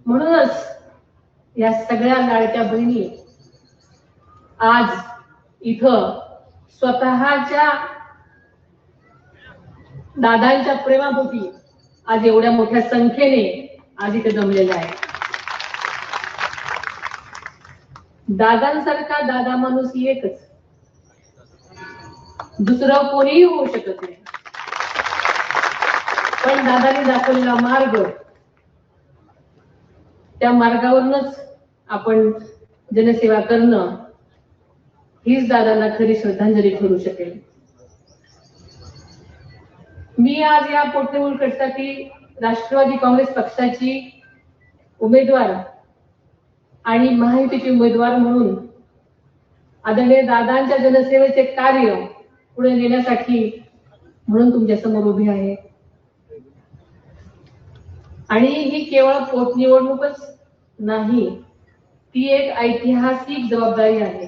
म्हणूनच या सगळ्या लाडक्या बहिणी आज इथं स्वतःच्या दादांच्या प्रेमापोटी आज एवढ्या मोठ्या संख्येने आज इथे जमलेल्या आहे. दादांसारखा दादा माणूस एकच, दुसरं कोणीही होऊ शकत नाही. पण दादांनी दाखवलेला मार्ग, त्या मार्गावरूनच आपण जनसेवा करणं हीच दादांना खरी श्रद्धांजली ठरू शकेल. मी आज या पोटनिवडणूक गटासाठी राष्ट्रवादी काँग्रेस पक्षाची उमेदवार आणि महायुतीचे उमेदवार म्हणून आदरणीय दादांच्या जनसेवेचे कार्य पुढे नेण्यासाठी म्हणून तुमच्या समोर उभी आहे. आणि ही केवळ पोटनिवडणूकच नाही, ती एक ऐतिहासिक जबाबदारी आहे.